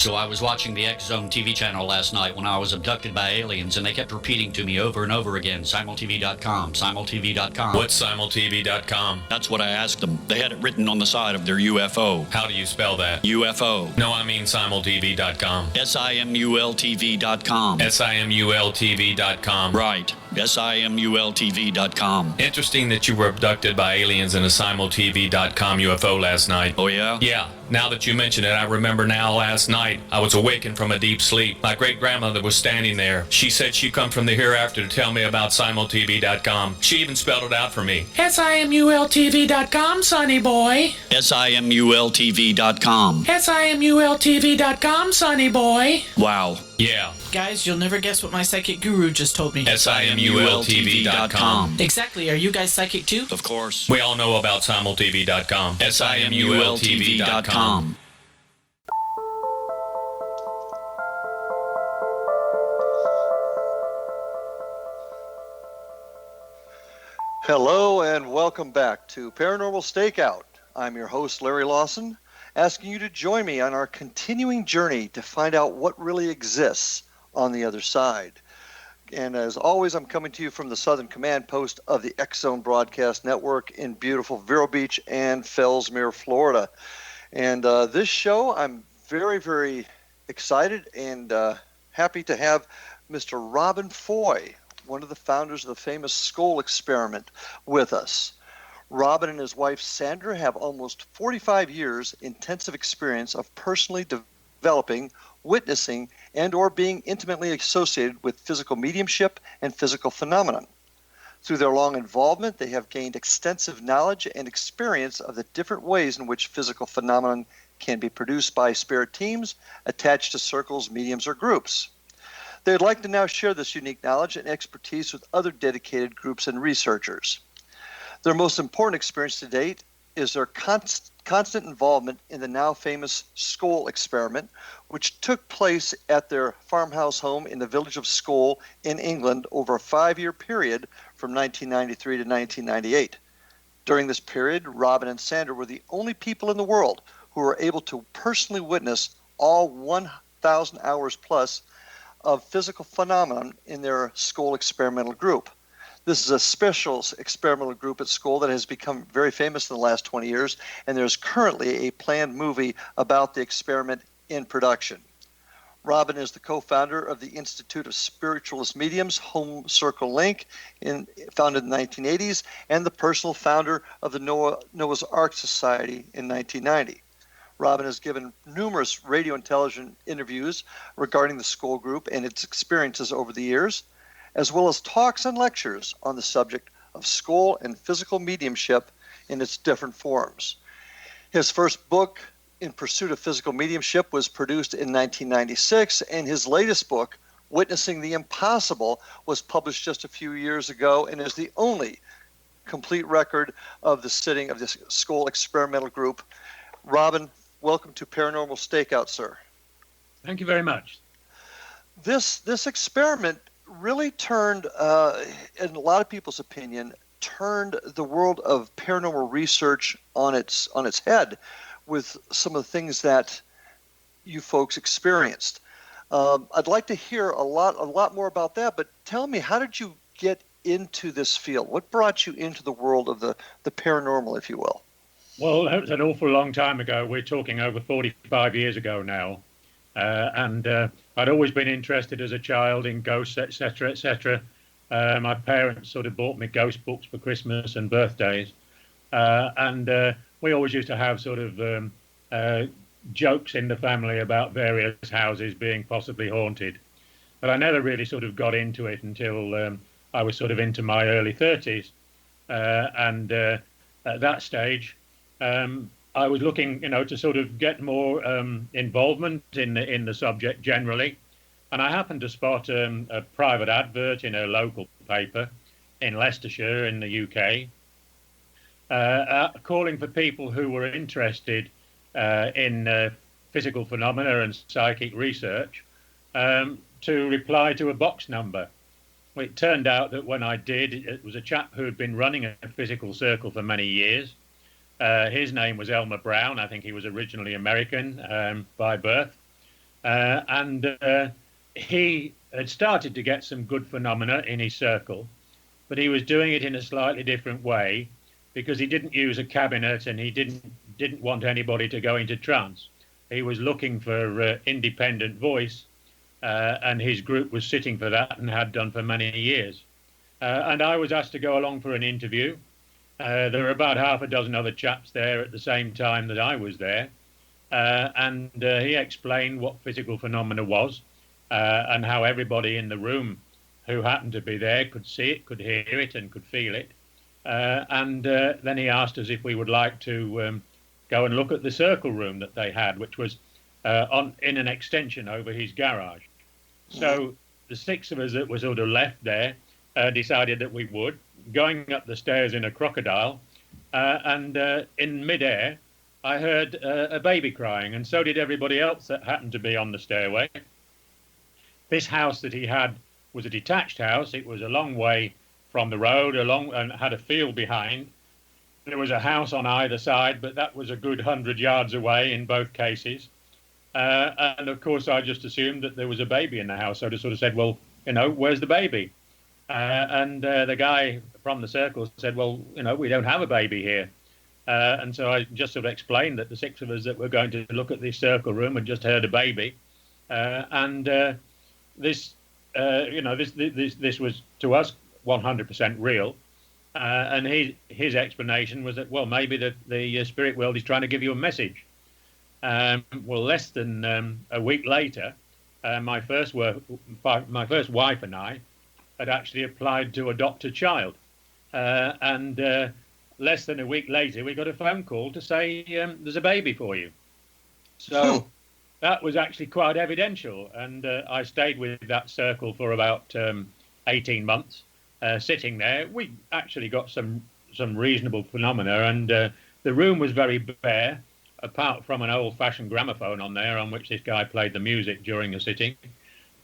So I was watching the X Zone TV channel last night when I was abducted by aliens, and they kept repeating to me over and over again, simultv.com, simultv.com. What's simultv.com? That's what I asked them. They had it written on the side of their UFO. How do you spell that? UFO. No, I mean simultv.com. simultv.com. simultv.com. Right. simultv.com. Interesting that you were abducted by aliens in a simultv.com UFO last night. Oh, yeah? Yeah. Now that you mention it, I remember now last night I was awakened from a deep sleep. My great-grandmother was standing there. She said she'd come from the hereafter to tell me about simultv.com. She even spelled it out for me. simultv.com, sonny boy. simultv.com. simultv.com, sonny boy. Wow. Yeah. Guys, you'll never guess what my psychic guru just told me. simultv.com. Exactly. Are you guys psychic too? Of course. We all know about simultv.com. simultv.com. Hello and welcome back to Paranormal Stakeout. I'm your host, Larry Lawson, asking you to join me on our continuing journey to find out what really exists on the other side. And as always, I'm coming to you from the Southern Command Post of the X Zone Broadcast Network in beautiful Vero Beach and Fellsmere, Florida. And this show, I'm very, very excited and happy to have Mr. Robin Foy, one of the founders of the famous Scole experiment, with us. Robin and his wife Sandra have almost 45 years intensive experience of personally developing, witnessing, and or being intimately associated with physical mediumship and physical phenomenon. Through their long involvement, they have gained extensive knowledge and experience of the different ways in which physical phenomenon can be produced by spirit teams attached to circles, mediums, or groups. They would like to now share this unique knowledge and expertise with other dedicated groups and researchers. Their most important experience to date is their constant involvement in the now famous Scole experiment, which took place at their farmhouse home in the village of Scole in England over a 5-year period from 1993 to 1998. During this period, Robin and Sandra were the only people in the world who were able to personally witness all 1,000 hours plus of physical phenomenon in their Scole experimental group. This is a special experimental group at Scole that has become very famous in the last 20 years, and there's currently a planned movie about the experiment in production. Robin is the co-founder of the Institute of Spiritualist Mediums, Home Circle Link, founded in the 1980s, and the personal founder of the Noah's Ark Society in 1990. Robin has given numerous radio and television interviews regarding the Scole group and its experiences over the years, as well as talks and lectures on the subject of Scole and physical mediumship in its different forms. His first book, In Pursuit of Physical Mediumship, was produced in 1996, and his latest book, Witnessing the Impossible, was published just a few years ago and is the only complete record of the sitting of this Scole experimental group. Robin, welcome to Paranormal Stakeout, sir. Thank you very much. This experiment really turned, in a lot of people's opinion, turned the world of paranormal research on its head with some of the things that you folks experienced. I'd like to hear a lot more about that, but tell me, how did you get into this field? What brought you into the world of the paranormal, if you will? Well, that was an awful long time ago. We're talking over 45 years ago now. And I'd always been interested as a child in ghosts, etc., etc. My parents sort of bought me ghost books for Christmas and birthdays. And we always used to have sort of jokes in the family about various houses being possibly haunted. But I never really sort of got into it until I was sort of into my early 30s. And at that stage, I was looking, to sort of get more involvement in the subject generally, and I happened to spot a private advert in a local paper in Leicestershire in the UK, calling for people who were interested in physical phenomena and psychic research to reply to a box number. Well, it turned out that when I did, it was a chap who had been running a physical circle for many years. His name was Elmer Brown. I think he was originally American by birth. and he had started to get some good phenomena in his circle, but he was doing it in a slightly different way because he didn't use a cabinet and he didn't want anybody to go into trance. He was looking for independent voice, and his group was sitting for that and had done for many years. And I was asked to go along for an interview. There were about half a dozen other chaps there at the same time that I was there, and he explained what physical phenomena was, and how everybody in the room who happened to be there could see it, could hear it, and could feel it. And then he asked us if we would like to go and look at the circle room that they had, which was in an extension over his garage. So the six of us that were sort of left there decided that we would, going up the stairs in a crocodile, and in midair I heard a baby crying, and so did everybody else that happened to be on the stairway. This house that he had was a detached house. It was a long way from the road, and had a field behind. There was a house on either side, but that was a good 100 yards away in both cases. And of course, I just assumed that there was a baby in the house. So I just sort of said, well, where's the baby? And the guy from the circle said, well, we don't have a baby here. And so I just sort of explained that the six of us that were going to look at this circle room had just heard a baby. This was to us 100% real. And his explanation was that, well, maybe the spirit world is trying to give you a message. Well, less than a week later, my first wife and I had actually applied to adopt a child. And less than a week later, we got a phone call to say there's a baby for you. So that was actually quite evidential. And I stayed with that circle for about 18 months, sitting there. We actually got some reasonable phenomena, and the room was very bare, apart from an old-fashioned gramophone on there on which this guy played the music during the sitting.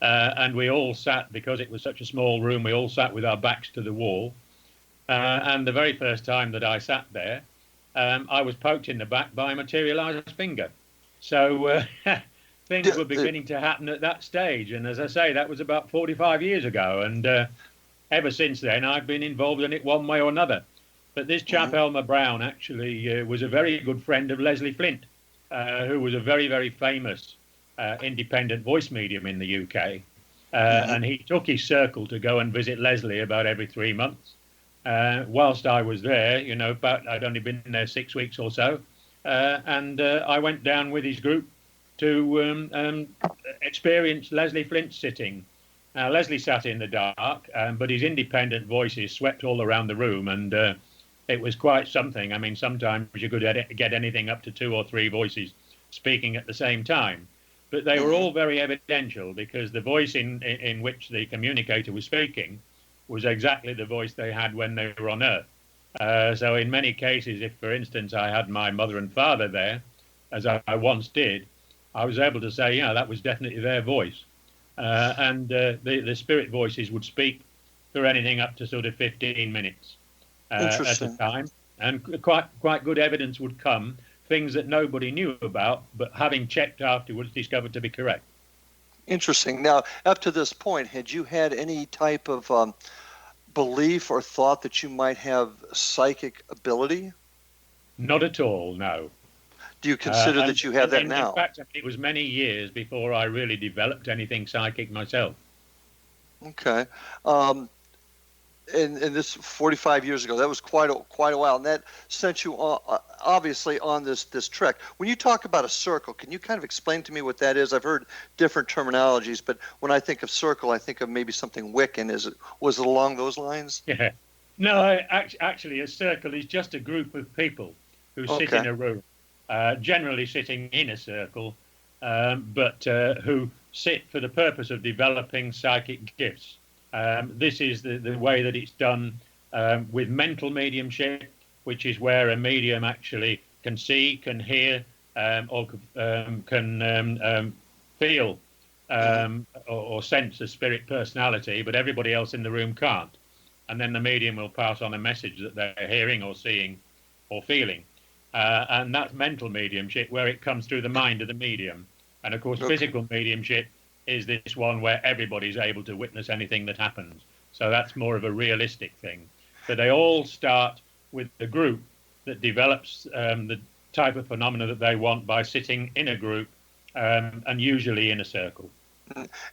And we all sat, because it was such a small room, we all sat with our backs to the wall. And the very first time that I sat there, I was poked in the back by a materialized finger. So things were beginning to happen at that stage. And as I say, that was about 45 years ago. And ever since then, I've been involved in it one way or another. But this chap, Elmer Brown, actually was a very good friend of Leslie Flint, who was a very, very famous independent voice medium in the UK. And he took his circle to go and visit Leslie about every 3 months. Whilst I was there, I'd only been there 6 weeks or so. And I went down with his group to experience Leslie Flint's sitting. Now, Leslie sat in the dark, but his independent voices swept all around the room, and it was quite something. I mean, sometimes you could get anything up to 2 or 3 voices speaking at the same time. But they were all very evidential, because the voice in which the communicator was speaking was exactly the voice they had when they were on Earth. So in many cases, if, for instance, I had my mother and father there, as I once did, I was able to say, that was definitely their voice. And the spirit voices would speak for anything up to sort of 15 minutes at a time. And quite good evidence would come, things that nobody knew about, but having checked afterwards, discovered to be correct. Interesting. Now, up to this point, had you had any type of belief or thought that you might have psychic ability? Not at all, no. Do you consider that you have that now? In fact, it was many years before I really developed anything psychic myself. Okay. And this 45 years ago, that was quite a while, and that sent you obviously on this trek. When you talk about a circle, can you kind of explain to me what that is? I've heard different terminologies, but when I think of circle, I think of maybe something Wiccan. Was it along those lines? Yeah. No, actually, a circle is just a group of people who sit in a room, generally sitting in a circle, but who sit for the purpose of developing psychic gifts. This is the way that it's done with mental mediumship, which is where a medium actually can see, can hear, or can feel or sense a spirit personality, but everybody else in the room can't. And then the medium will pass on a message that they're hearing or seeing or feeling. And that's mental mediumship, where it comes through the mind of the medium. And of course, Okay. physical mediumship is this one where everybody's able to witness anything that happens. So that's more of a realistic thing. But they all start with the group that develops the type of phenomena that they want by sitting in a group and usually in a circle.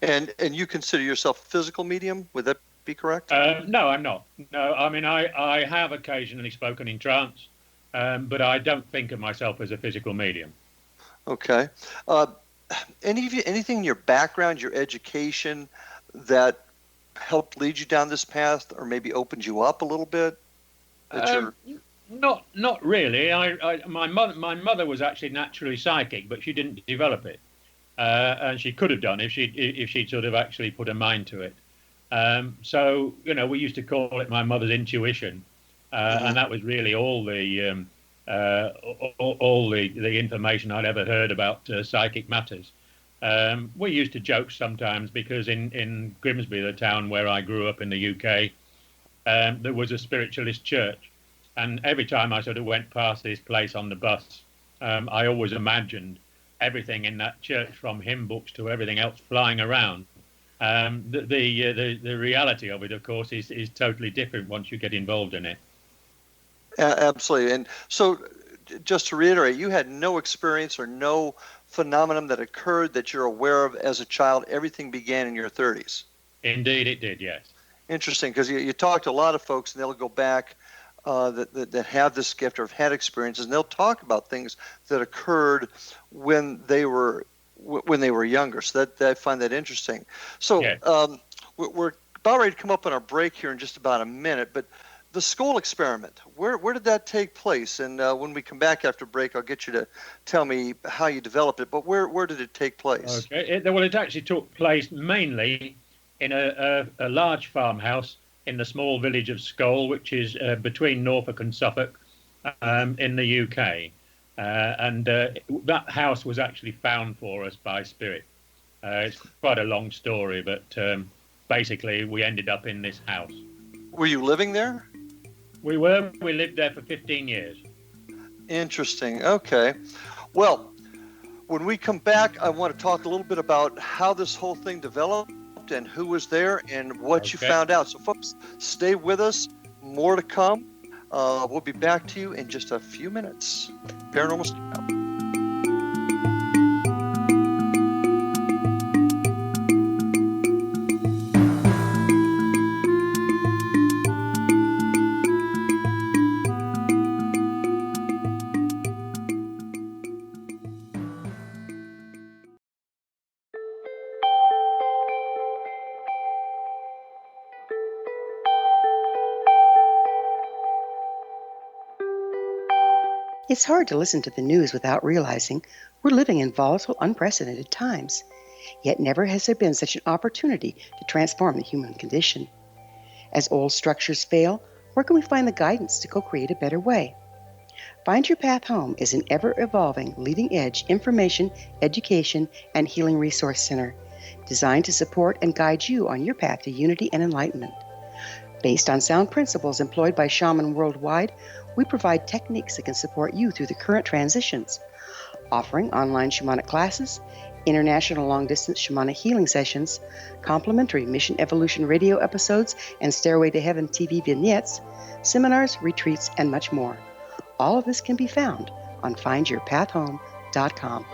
And you consider yourself a physical medium? Would that be correct? No, I'm not. No, I mean, I have occasionally spoken in trance, but I don't think of myself as a physical medium. Okay. Anything in your background, your education, that helped lead you down this path, or maybe opened you up a little bit? Not really. My mother was actually naturally psychic, but she didn't develop it, and she could have done if she'd sort of actually put her mind to it. So we used to call it my mother's intuition, and that was really all the information I'd ever heard about psychic matters. We used to joke sometimes because in Grimsby, the town where I grew up in the UK, there was a spiritualist church. And every time I sort of went past this place on the bus, I always imagined everything in that church, from hymn books to everything else, flying around. The reality of it, of course, is totally different once you get involved in it. Absolutely. And so, just to reiterate, you had no experience or no phenomenon that occurred that you're aware of as a child. Everything began in your 30s. Indeed, it did, yes. Interesting, because you talk to a lot of folks, and they'll go back that have this gift or have had experiences, and they'll talk about things that occurred when they were younger. So that I find that interesting. So Yeah. We're about ready to come up on our break here in just about a minute, but the Scole experiment, where did that take place? And when we come back after break, I'll get you to tell me how you developed it. But where did it take place? Okay. It actually took place mainly in a large farmhouse in the small village of Scole, which is between Norfolk and Suffolk in the UK. And that house was actually found for us by spirit. It's quite a long story, but basically we ended up in this house. Were you living there? We lived there for 15 years. Interesting. Okay. Well, when we come back, I want to talk a little bit about how this whole thing developed and who was there and what you found out. So, folks, stay with us. More to come. We'll be back to you in just a few minutes. Paranormal Stakeout. It's hard to listen to the news without realizing we're living in volatile, unprecedented times. Yet never has there been such an opportunity to transform the human condition. As old structures fail, where can we find the guidance to co-create a better way? Find Your Path Home is an ever-evolving, leading-edge information, education, and healing resource center designed to support and guide you on your path to unity and enlightenment. Based on sound principles employed by shamans worldwide, we provide techniques that can support you through the current transitions, offering online shamanic classes, international long-distance shamanic healing sessions, complimentary Mission Evolution radio episodes and Stairway to Heaven TV vignettes, seminars, retreats, and much more. All of this can be found on findyourpathhome.com.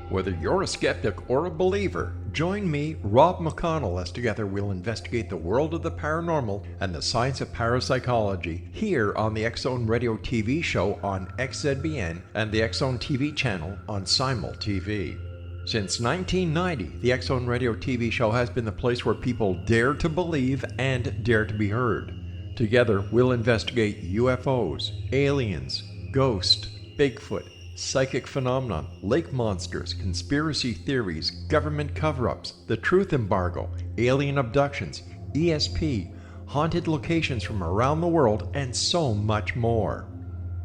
Whether you're a skeptic or a believer, join me, Rob McConnell, as together we'll investigate the world of the paranormal and the science of parapsychology here on the X-Zone Radio TV show on XZBN and the X-Zone TV channel on Simul TV. Since 1990, the X-Zone Radio TV show has been the place where people dare to believe and dare to be heard. Together, we'll investigate UFOs, aliens, ghosts, Bigfoot, psychic phenomenon, lake monsters, conspiracy theories, government cover-ups, the truth embargo, alien abductions, ESP, haunted locations from around the world, and so much more.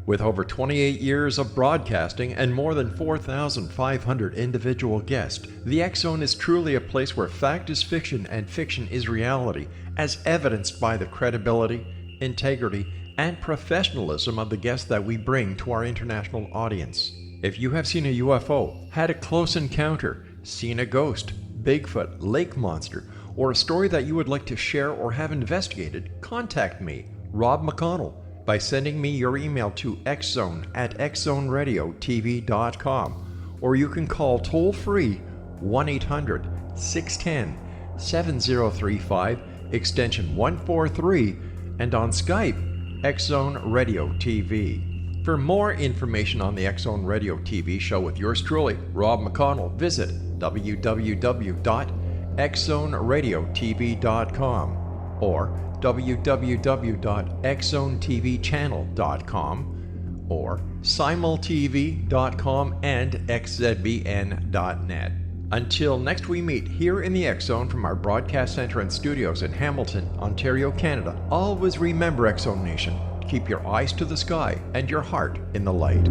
With over 28 years of broadcasting and more than 4,500 individual guests, the X-Zone is truly a place where fact is fiction and fiction is reality, as evidenced by the credibility, integrity, and professionalism of the guests that we bring to our international audience. If you have seen a UFO, had a close encounter, seen a ghost, Bigfoot, lake monster, or a story that you would like to share or have investigated, contact me, Rob McConnell, by sending me your email to xzone@xzoneradiotv.com, or you can call toll-free 1-800-610-7035, extension 143, and on Skype, Xzone Radio TV. For more information on the Xzone Radio TV show with yours truly, Rob McConnell, visit www.xzoneradiotv.com or www.xzonetvchannel.com or simultv.com and xzbn.net. Until next we meet here in the X Zone from our broadcast center and studios in Hamilton, Ontario, Canada, always remember, X Zone Nation, keep your eyes to the sky and your heart in the light.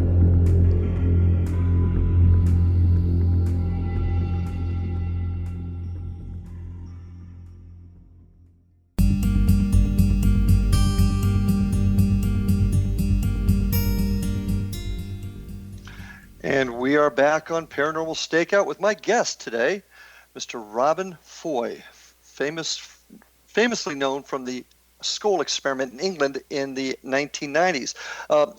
And we are back on Paranormal Stakeout with my guest today, Mr. Robin Foy, famously known from the Scole experiment in England in the 1990s.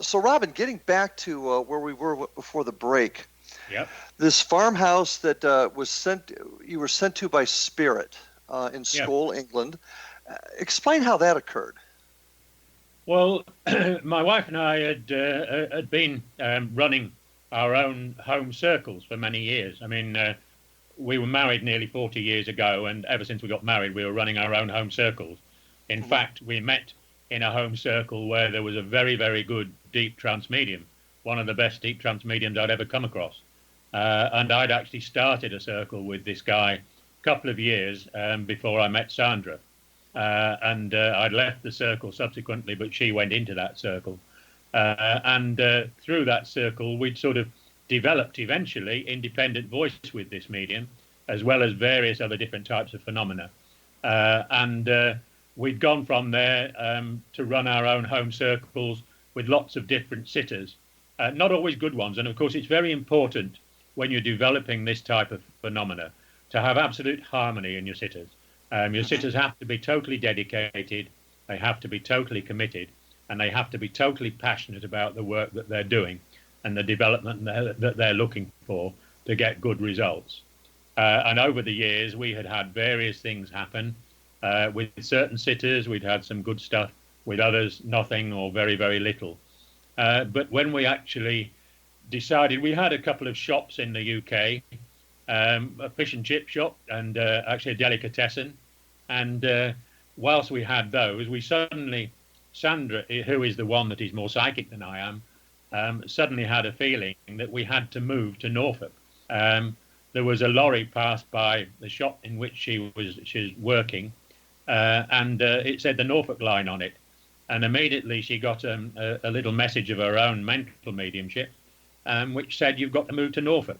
So, Robin, getting back to where we were before the break, Yep. this farmhouse that you were sent to by Spirit in Scole, England. Explain how that occurred. Well, my wife and I had been running our own home circles for many years. I mean, we were married nearly 40 years ago, and ever since we got married, we were running our own home circles. In fact, we met in a home circle where there was a very, very good deep trance medium, one of the best deep trance mediums I'd ever come across. And I'd actually started a circle with this guy a couple of years before I met Sandra. And I'd left the circle subsequently, but she went into that circle. And through that circle, we'd sort of developed eventually independent voice with this medium, as well as various other different types of phenomena. And we'd gone from there to run our own home circles with lots of different sitters, not always good ones. And of course, it's very important when you're developing this type of phenomena to have absolute harmony in your sitters. Your sitters have to be totally dedicated, they have to be totally committed, and they have to be totally passionate about the work that they're doing and the development that they're looking for to get good results. And over the years, we had various things happen. With certain sitters, we'd had some good stuff. With others, nothing or very, very little. But when we actually decided, we had a couple of shops in the UK, a fish and chip shop and actually a delicatessen. And whilst we had those, we suddenly, Sandra, who is the one that is more psychic than I am, suddenly had a feeling that we had to move to Norfolk. There was a lorry passed by the shop in which she was working, and it said the Norfolk line on it. And immediately she got a little message of her own mental mediumship, which said, "You've got to move to Norfolk."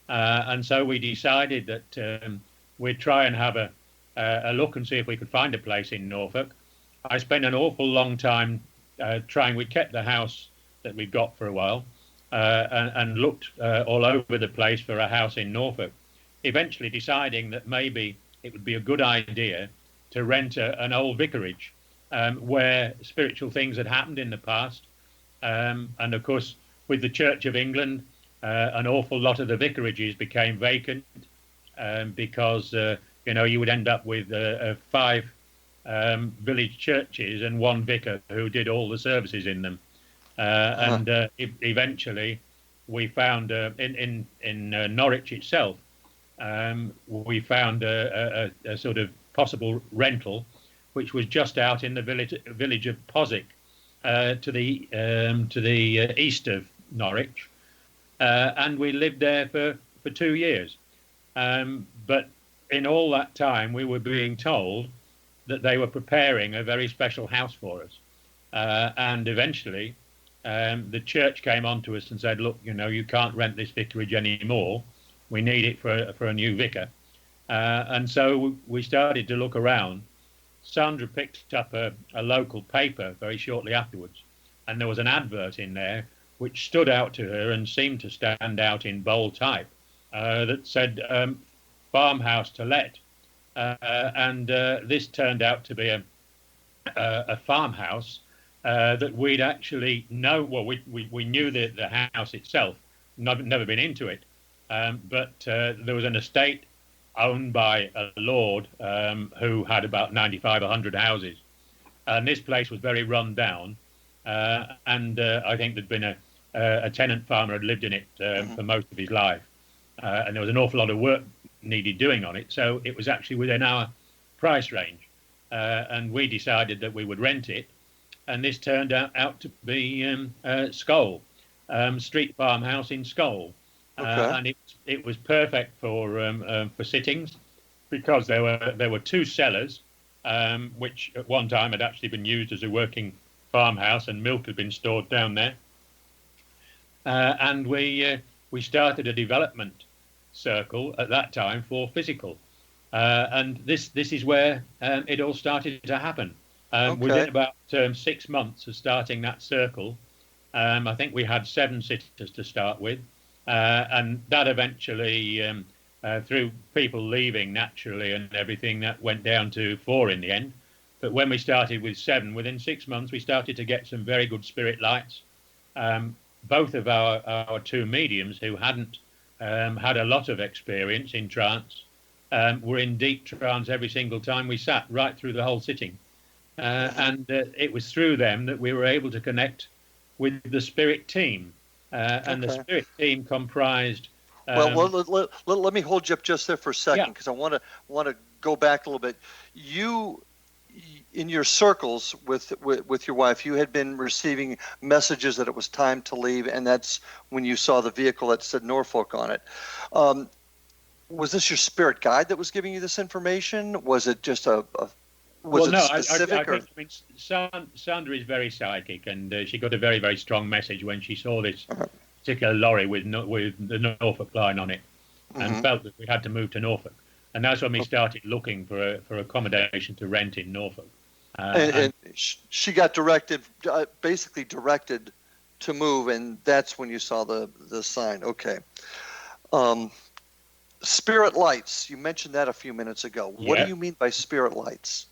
And so we decided that we'd try and have a look and see if we could find a place in Norfolk. I spent an awful long time trying. We kept the house that we'd got for a while and looked all over the place for a house in Norfolk, eventually deciding that maybe it would be a good idea to rent an old vicarage where spiritual things had happened in the past. And of course, with the Church of England, an awful lot of the vicarages became vacant because, you would end up with 5 village churches and one vicar who did all the services in them. And eventually we found in Norwich itself, we found a sort of possible rental, which was just out in the village of Posick, to the east of Norwich, and we lived there for 2 years. But in all that time, we were being told that they were preparing a very special house for us, and eventually the church came on to us and said, "Look, you can't rent this vicarage anymore. We need it for a new vicar." And so we started to look around, Sandra picked up a local paper very shortly afterwards, and there was an advert in there which stood out to her and seemed to stand out in bold type that said farmhouse to let. And this turned out to be a farmhouse that we'd actually know. Well, we knew the house itself, never been into it, but there was an estate owned by a lord who had about 95, 100 houses, and this place was very run down. And I think there'd been a tenant farmer had lived in it for most of his life, and there was an awful lot of work needed doing on it, so it was actually within our price range, and we decided that we would rent it, and this turned out to be Scole, street farmhouse in Scole. And it was perfect for sittings, because there were two cellars, which at one time had actually been used as a working farmhouse, and milk had been stored down there. And we started a development circle at that time for physical, and this is where it all started to happen. Within about 6 months of starting that circle, I think we had 7 sitters to start with. And that eventually, through people leaving naturally and everything, that went down to 4 in the end. But when we started with 7, within 6 months, we started to get some very good spirit lights. Both of our 2 mediums, who hadn't had a lot of experience in trance, were in deep trance every single time we sat, right through the whole sitting. And it was through them that we were able to connect with the spirit team. And the spirit team comprised. Let me hold you up just there for a second, because I want to go back a little bit. You, in your circles with your wife, you had been receiving messages that it was time to leave, and that's when you saw the vehicle that said Norfolk on it. Was this your spirit guide that was giving you this information? Was it just specific? I think Sandra is very psychic, and she got a very, very strong message when she saw this particular lorry with the Norfolk line on it, and felt that we had to move to Norfolk. And that's when we started looking for accommodation to rent in Norfolk. And she got basically directed to move, and that's when you saw the sign. Okay. Spirit lights. You mentioned that a few minutes ago. What do you mean by spirit lights?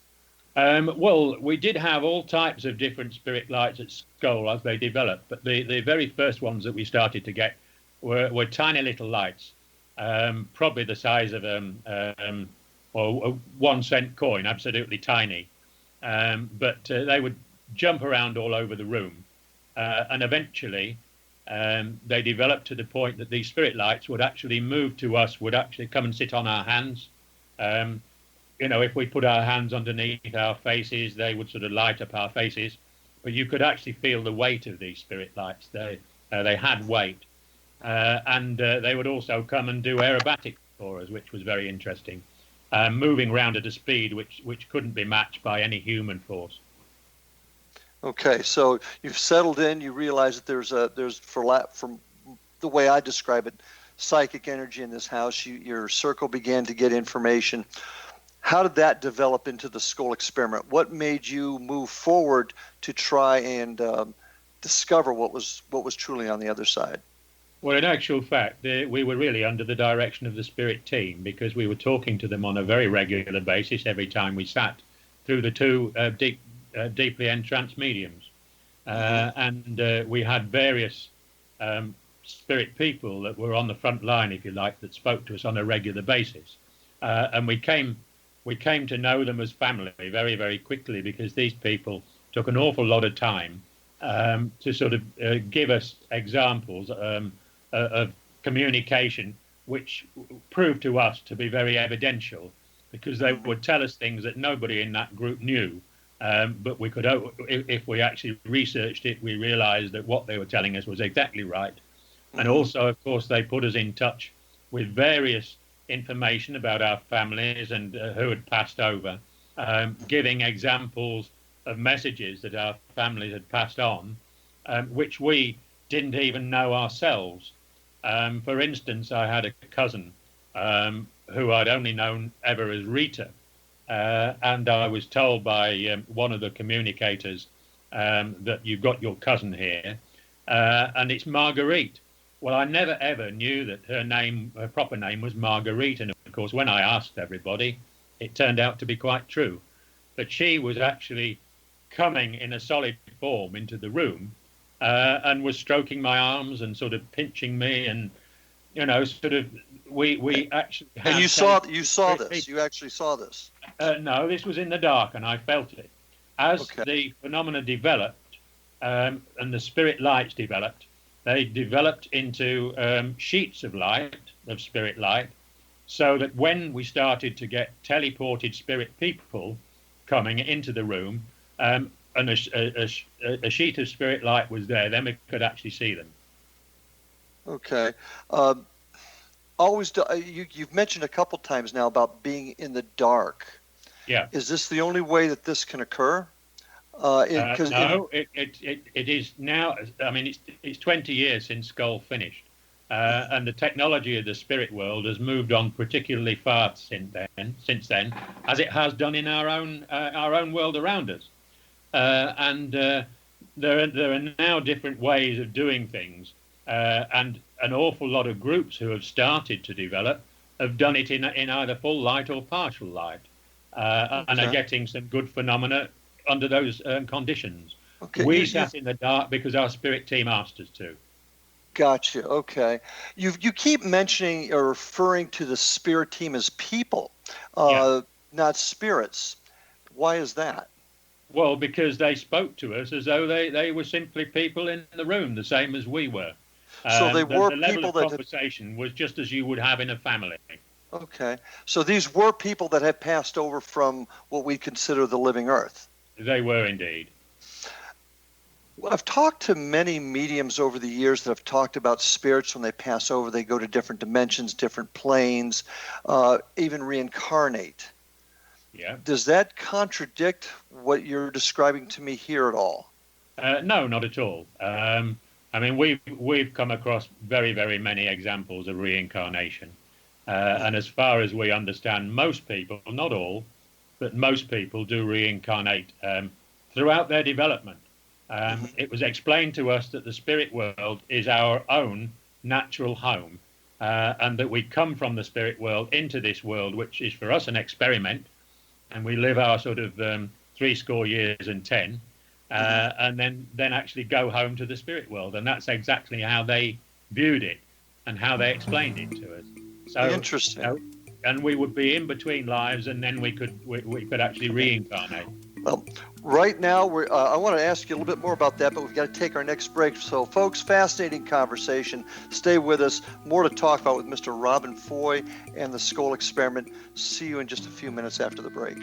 Well, we did have all types of different spirit lights at Scole as they developed, but the very first ones that we started to get were tiny little lights, probably the size of a 1-cent coin, absolutely tiny. But they would jump around all over the room, and eventually they developed to the point that these spirit lights would actually move to us, would actually come and sit on our hands. If we put our hands underneath our faces, they would sort of light up our faces. But you could actually feel the weight of these spirit lights. They had weight. And they would also come and do aerobatics for us, which was very interesting. Moving around at a speed which couldn't be matched by any human force. Okay, so you've settled in. You realize that there's from the way I describe it, psychic energy in this house. Your circle began to get information. How did that develop into the Scole experiment? What made you move forward to try and discover what was truly on the other side? Well, in actual fact, we were really under the direction of the spirit team, because we were talking to them on a very regular basis every time we sat, through the 2 deeply entranced mediums. And we had various spirit people that were on the front line, if you like, that spoke to us on a regular basis. And we came to know them as family very, very quickly, because these people took an awful lot of time to sort of give us examples of communication, which proved to us to be very evidential, because they would tell us things that nobody in that group knew. But we could, if we actually researched it, we realized that what they were telling us was exactly right. And also, of course, they put us in touch with various information about our families and who had passed over, giving examples of messages that our families had passed on, which we didn't even know ourselves. For instance, I had a cousin who I'd only known ever as Rita, and I was told by one of the communicators that you've got your cousin here, and it's Marguerite. Well, I never ever knew that her proper name was Marguerite, and of course, when I asked everybody, it turned out to be quite true. But she was actually coming in a solid form into the room, and was stroking my arms and sort of pinching me, and sort of we actually. And you saw this. You actually saw this. No, this was in the dark, and I felt it. As the phenomena developed, and the spirit lights developed, they developed into sheets of light, of spirit light, so that when we started to get teleported spirit people coming into the room, and a sheet of spirit light was there, then we could actually see them. Okay. You've mentioned a couple times now about being in the dark. Yeah. Is this the only way that this can occur? No, it is now. I mean, it's 20 years since Scole finished, and the technology of the spirit world has moved on particularly fast since then, as it has done in our own world around us. And there are now different ways of doing things, and an awful lot of groups who have started to develop have done it in either full light or partial light, and are getting some good phenomena under those conditions. Okay. We sat in the dark because our spirit team asked us to. Gotcha. Okay. You keep mentioning or referring to the spirit team as people, not spirits. Why is that? Well, because they spoke to us as though they were simply people in the room, the same as we were. So they were the level people of conversation was just as you would have in a family. Okay. So these were people that had passed over from what we consider the living earth. They were indeed. Well, I've talked to many mediums over the years that have talked about spirits when they pass over. They go to different dimensions, different planes, even reincarnate. Yeah. Does that contradict what you're describing to me here at all? No, not at all. I mean, we've come across very, very many examples of reincarnation. And as far as we understand, most people, not all, but most people do reincarnate throughout their development. It was explained to us that the spirit world is our own natural home, and that we come from the spirit world into this world, which is for us an experiment, and we live our sort of 70 years and 10, and then actually go home to the spirit world. And that's exactly how they viewed it and how they explained it to us. So interesting. And we would be in between lives, and then we could actually reincarnate. Well, right now, I want to ask you a little bit more about that, but we've got to take our next break. So, folks, fascinating conversation. Stay with us. More to talk about with Mr. Robin Foy and the Scole experiment. See you in just a few minutes after the break.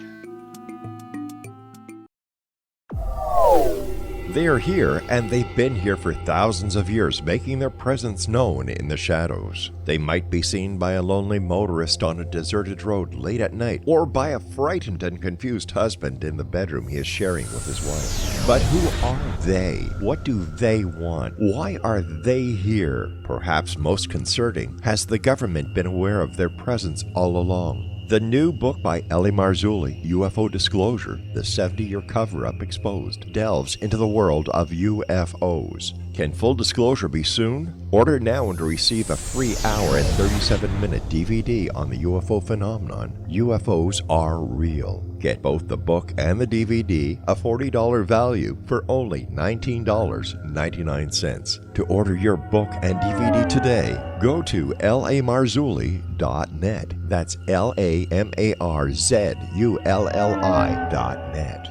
They are here, and they've been here for thousands of years, making their presence known in the shadows. They might be seen by a lonely motorist on a deserted road late at night, or by a frightened and confused husband in the bedroom he is sharing with his wife. But who are they? What do they want? Why are they here? Perhaps most concerning, has the government been aware of their presence all along? The new book by Ellie Marzulli, UFO Disclosure, the 70-year cover-up exposed, delves into the world of UFOs. Can full disclosure be soon? Order now and receive a free hour and 37-minute DVD on the UFO phenomenon. UFOs are real. Get both the book and the DVD, a $40 value, for only $19.99. To order your book and DVD today, go to lamarzulli.net. That's LAMARZULLI.net.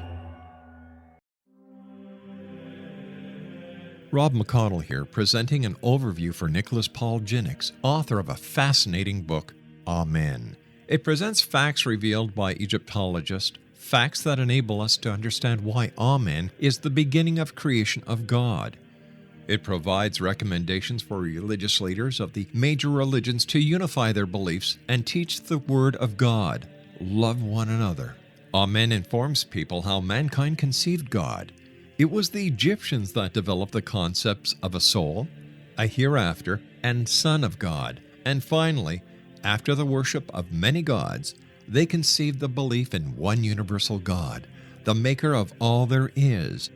Rob McConnell here, presenting an overview for Nicholas Paul Jennings, author of a fascinating book, Amen. It presents facts revealed by Egyptologists, facts that enable us to understand why Amen is the beginning of creation of God. It provides recommendations for religious leaders of the major religions to unify their beliefs and teach the Word of God. Love one another. Amen informs people how mankind conceived God. It was the Egyptians that developed the concepts of a soul, a hereafter, and Son of God. And finally, after the worship of many gods, They conceived the belief in one universal God, the maker of all there is.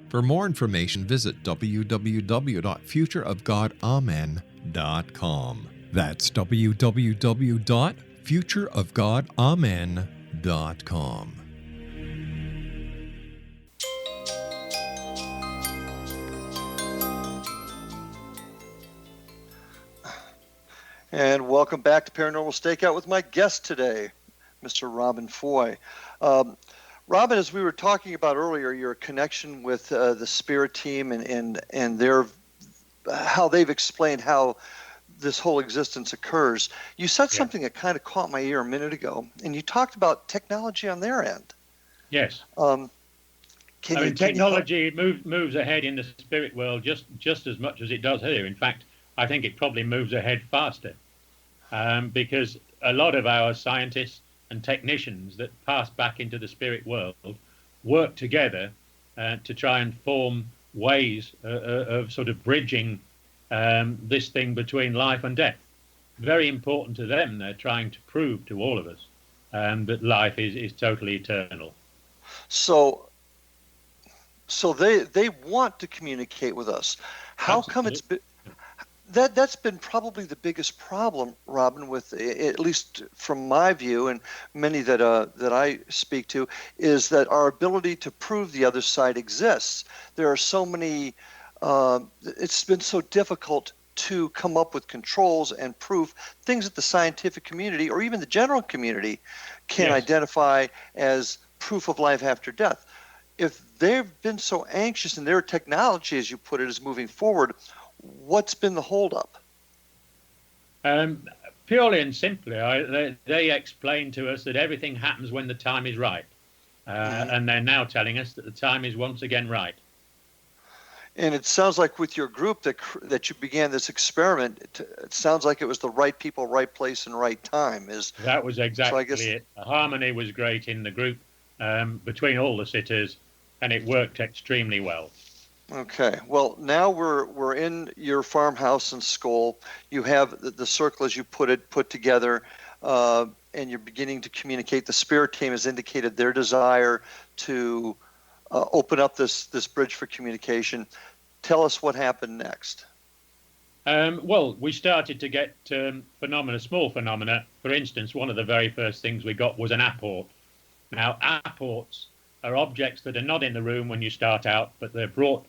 For more information, visit www.futureofgodamen.com. That's www.futureofgodamen.com. And welcome back to Paranormal Stakeout with my guest today, Mr. Robin Foy. Robin, as we were talking about earlier, your connection with the Spirit team and their how they've explained how this whole existence occurs. You said something that kind of caught my ear a minute ago, and you talked about technology on their end. Yes. Technology moves ahead in the spirit world just as much as it does here. In fact, I think it probably moves ahead faster because a lot of our scientists and technicians that pass back into the spirit world work together to try and form ways of sort of bridging this thing between life and death. Very important to them. They're trying to prove to all of us that life is totally eternal. So they want to communicate with us. How come it's been... That's been probably the biggest problem, Robin, with, at least from my view and many that I speak to, is that our ability to prove the other side exists. There are so many, it's been so difficult to come up with controls and proof, things that the scientific community or even the general community can identify as proof of life after death. If they've been so anxious and their technology, as you put it, is moving forward, what's been the holdup? Purely and simply, they explain to us that everything happens when the time is right. And they're now telling us that the time is once again right. And it sounds like with your group that you began this experiment, it sounds like it was the right people, right place, and right time. That was exactly it. The harmony was great in the group between all the sitters, and it worked extremely well. Okay. Well, now we're in your farmhouse in Scole. You have the circle, as you put together, and you're beginning to communicate. The Spirit team has indicated their desire to open up this bridge for communication. Tell us what happened next. Well, we started to get small phenomena. For instance, one of the very first things we got was an apport. Now, apports are objects that are not in the room when you start out, but they're brought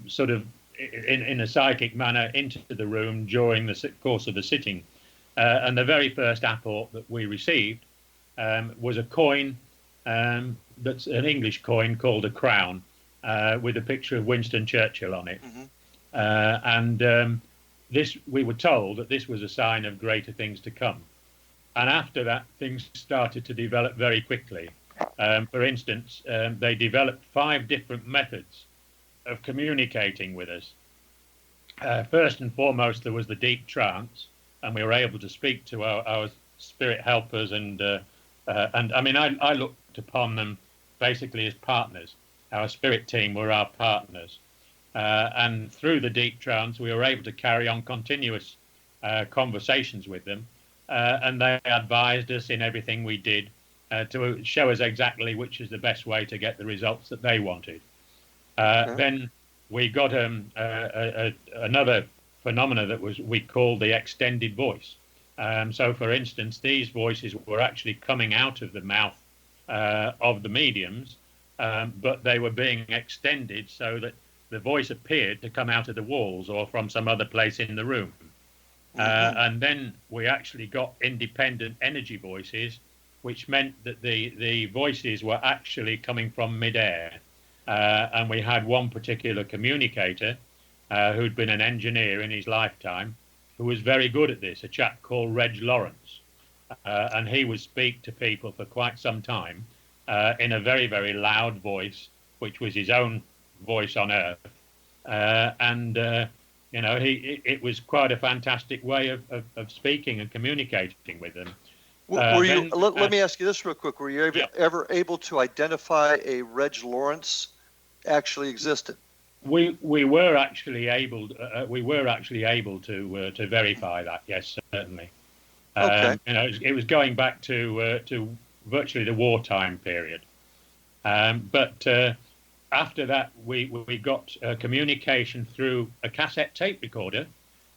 sort of in a psychic manner into the room during the course of the sitting. And the very first apport that we received was a coin that's an English coin called a crown with a picture of Winston Churchill on it. And this, we were told that this was a sign of greater things to come. And after that, things started to develop very quickly. For instance, they developed 5 different methods of communicating with us. First and foremost, there was the deep trance, and we were able to speak to our spirit helpers, and I mean, I looked upon them basically as partners. Our spirit team were our partners, and through the deep trance, we were able to carry on continuous conversations with them, and they advised us in everything we did to show us exactly which is the best way to get the results that they wanted. Then we got another phenomena that we called the extended voice. So, for instance, these voices were actually coming out of the mouth of the mediums, but they were being extended so that the voice appeared to come out of the walls or from some other place in the room. And then we actually got independent energy voices, which meant that the voices were actually coming from midair. And we had one particular communicator who'd been an engineer in his lifetime, who was very good at this, a chap called Reg Lawrence. And he would speak to people for quite some time in a very, very loud voice, which was his own voice on Earth. You know, it was quite a fantastic way of speaking and communicating with them. Let me ask you this real quick. Were you ever able to identify a Reg Lawrence actually existed? We were actually able to verify that. Yes, certainly. Okay. It was going back to virtually the wartime period. But after that, we got communication through a cassette tape recorder.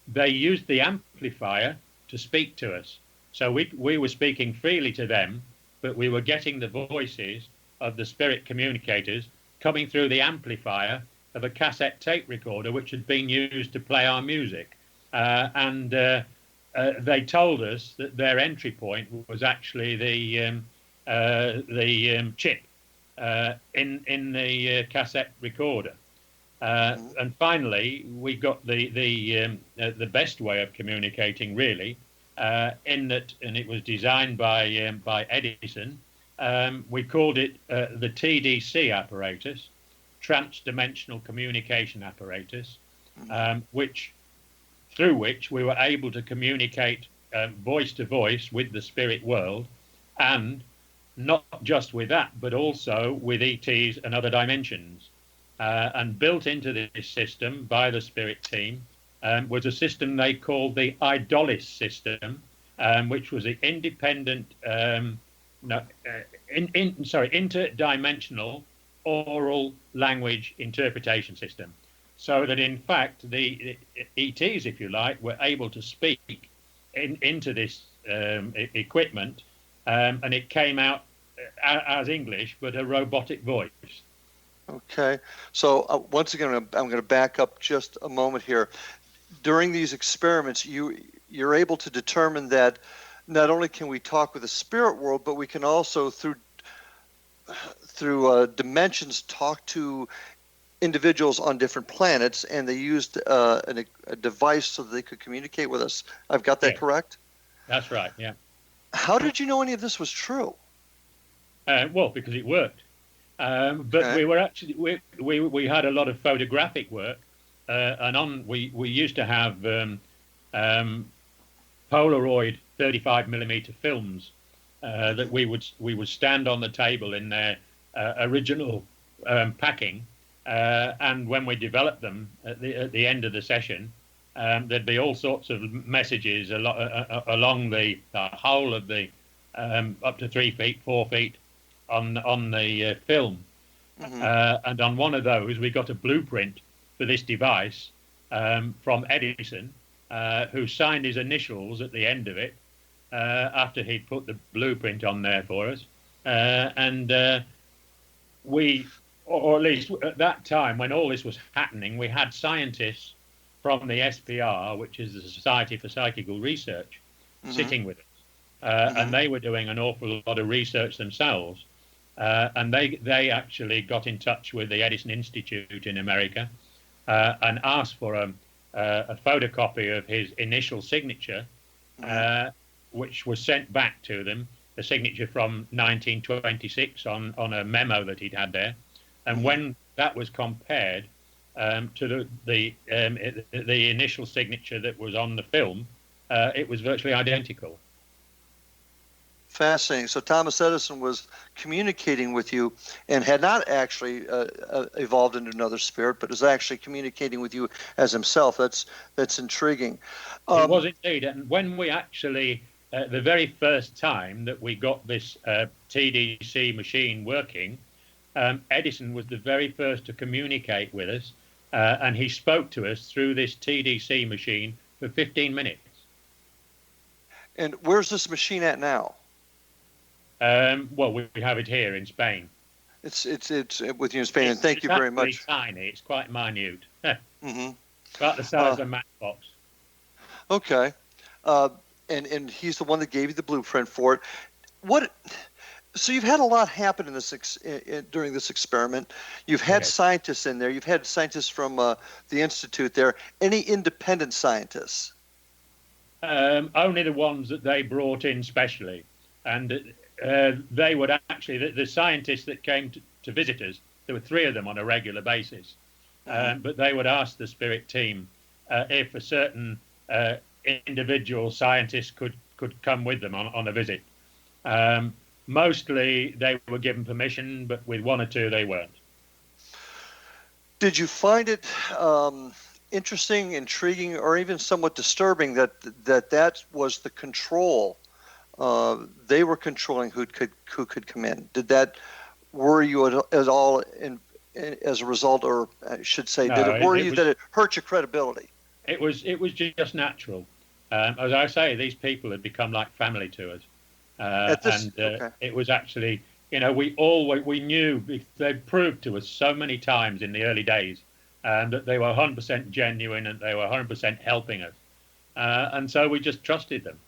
They used the amplifier to speak to us. So we were speaking freely to them, but we were getting the voices of the spirit communicators coming through the amplifier of a cassette tape recorder, which had been used to play our music. They told us that their entry point was actually the chip in the cassette recorder. And finally, we got the best way of communicating, really, in that, and it was designed by Edison. We called it the TDC apparatus, Trans-Dimensional Communication Apparatus, through which we were able to communicate voice to voice with the spirit world, and not just with that, but also with ETs and other dimensions. And built into this system by the spirit team was a system they called the Idolis system, which was an independent, interdimensional oral language interpretation system. So that in fact the ETs, if you like, were able to speak into this equipment, and it came out as English, but a robotic voice. Okay. So once again, I'm going to back up just a moment here. During these experiments, you're able to determine that not only can we talk with the spirit world, but we can also through dimensions talk to individuals on different planets, and they used a device so that they could communicate with us. I've got that correct? That's right, yeah. How did you know any of this was true? Well, because it worked. But we were actually, we had a lot of photographic work, and we used to have Polaroid 35mm films that we would stand on the table in their original packing. And when we developed them at the end of the session, there'd be all sorts of messages along the whole of the up to 3 feet, 4 feet on the film. And on one of those, we got a blueprint for this device from Edison, who signed his initials at the end of it after he'd put the blueprint on there for us. We, or at least at that time when all this was happening, we had scientists from the SPR, which is the Society for Psychical Research, sitting with us. And they were doing an awful lot of research themselves. And they actually got in touch with the Edison Institute in America and asked for a photocopy of his initial signature, which was sent back to them, a signature from 1926 on a memo that he'd had there. And when that was compared to the initial signature that was on the film, it was virtually identical. Fascinating. So Thomas Edison was communicating with you and had not actually evolved into another spirit, but was actually communicating with you as himself. That's intriguing. It was indeed. And when we actually, the very first time that we got this TDC machine working, Edison was the very first to communicate with us, and he spoke to us through this TDC machine for 15 minutes. And where's this machine at now? Well, we have it here in Spain. It's with you in Spain, and thank you very much. It's tiny. It's quite minute. About the size of a matchbox. Okay. And he's the one that gave you the blueprint for it. So you've had a lot happen in this during this experiment. You've had scientists in there. You've had scientists from the institute there. Any independent scientists? Only the ones that they brought in specially, and they would actually the scientists that came to visit us. There were 3 of them on a regular basis, but they would ask the spirit team if a certain individual scientist could come with them on a visit. Mostly they were given permission, but with 1 or 2 they weren't. Did you find it interesting, intriguing, or even somewhat disturbing that was the control. They were controlling who could come in. Did that worry you at all as a result, or I should say, No, did it worry you that it hurt your credibility? It was just natural. As I say, these people had become like family to us, it was actually, we knew, they proved to us so many times in the early days that they were 100% genuine and they were 100% helping us, and so we just trusted them,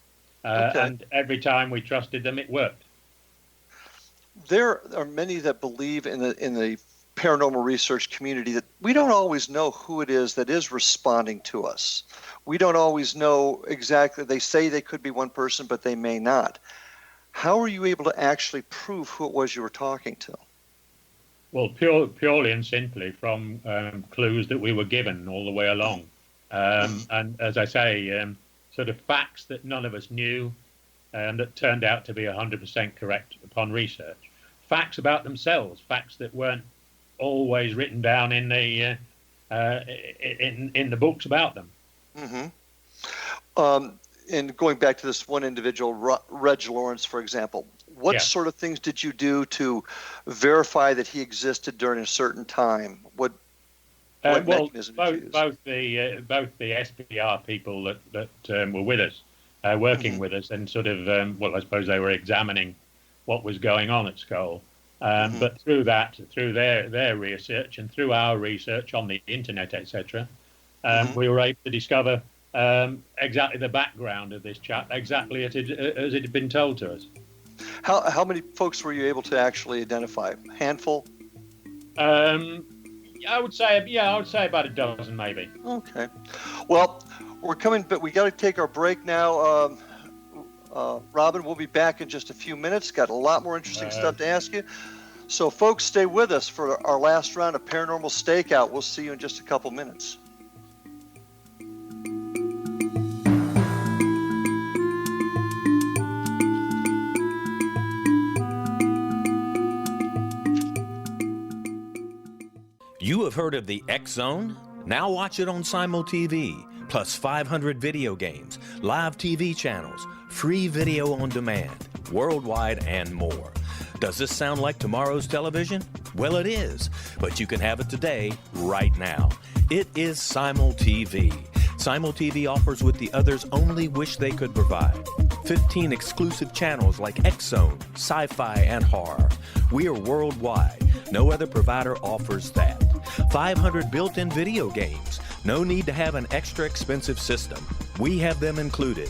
and every time we trusted them, it worked. There are many that believe in the paranormal research community that we don't always know who it is that is responding to us. We don't always know exactly. They say they could be one person, but they may not. How are you able to actually prove who it was you were talking to? Well, purely and simply from clues that we were given all the way along. And as I say, sort of facts that none of us knew, that turned out to be 100% correct upon research. Facts about themselves, facts that weren't always written down in the books about them. Mm-hmm. And going back to this one individual, Reg Lawrence, for example, what sort of things did you do to verify that he existed during a certain time? What mechanism did you use? Both the SPR people that were with us, working with us, and sort of, I suppose they were examining what was going on at Scole. But through their research and through our research on the internet, etc., we were able to discover exactly the background of this chap, exactly as it had been told to us. How many folks were you able to actually identify? Handful? I would say about a dozen, maybe. Okay. Well, we're coming, but we got to take our break now. Robin, we'll be back in just a few minutes. Got a lot more interesting stuff to ask you. So, folks, stay with us for our last round of Paranormal Stakeout. We'll see you in just a couple minutes. You have heard of the X Zone? Now watch it on Simul TV, plus 500 video games, live TV channels, free video on demand, worldwide, and more. Does this sound like tomorrow's television? Well, it is, but you can have it today, right now. It is Simul TV. Simul TV offers what the others only wish they could provide. 15 exclusive channels like X Zone, sci-fi, and horror. We are worldwide. No other provider offers that. 500 built-in video games. No need to have an extra expensive system. We have them included.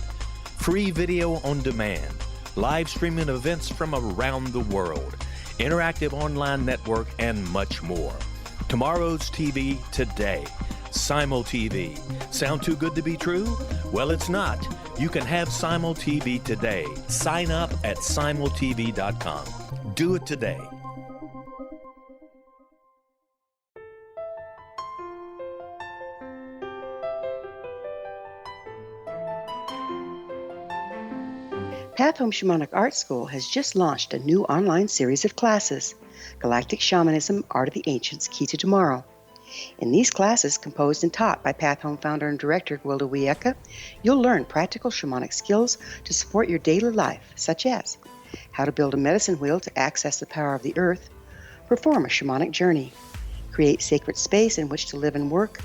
Free video on demand. Live streaming events from around the world. Interactive online network, and much more. Tomorrow's TV today. Simul TV. Sound too good to be true? Well, it's not. You can have Simul TV today. Sign up at simultv.com. Do it today. Path Home Shamanic Art School has just launched a new online series of classes, Galactic Shamanism, Art of the Ancients, Key to Tomorrow. In these classes, composed and taught by Path Home founder and director Gwilda Wiyaka, you'll learn practical shamanic skills to support your daily life, such as how to build a medicine wheel to access the power of the earth, perform a shamanic journey, create sacred space in which to live and work,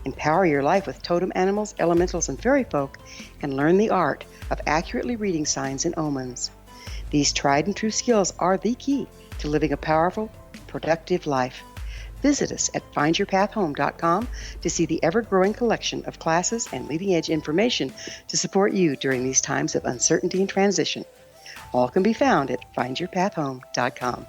empower your life with totem animals, elementals, and fairy folk, and learn the art of accurately reading signs and omens. These tried and true skills are the key to living a powerful, productive life. Visit us at findyourpathhome.com to see the ever-growing collection of classes and leading-edge information to support you during these times of uncertainty and transition. All can be found at findyourpathhome.com.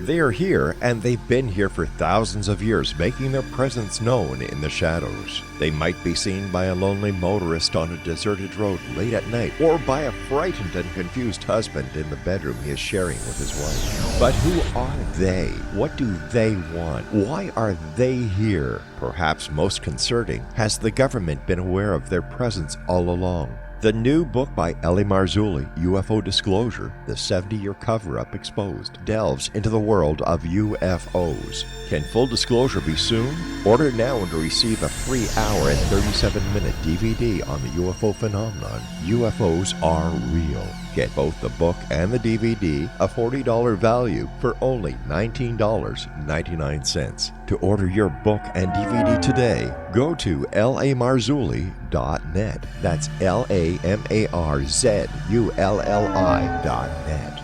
They are here, and they've been here for thousands of years, making their presence known in the shadows. They might be seen by a lonely motorist on a deserted road late at night, or by a frightened and confused husband in the bedroom he is sharing with his wife. But who are they? What do they want? Why are they here? Perhaps most concerning, has the government been aware of their presence all along? The new book by Ellie Marzulli, UFO Disclosure, The 70-Year Cover-Up Exposed, delves into the world of UFOs. Can full disclosure be soon? Order now and receive a free hour and 37-minute DVD on the UFO phenomenon. UFOs are real. Get both the book and the DVD, a $40 value, for only $19.99. To order your book and DVD today, go to lamarzulli.net. That's LAMARZULLI.net.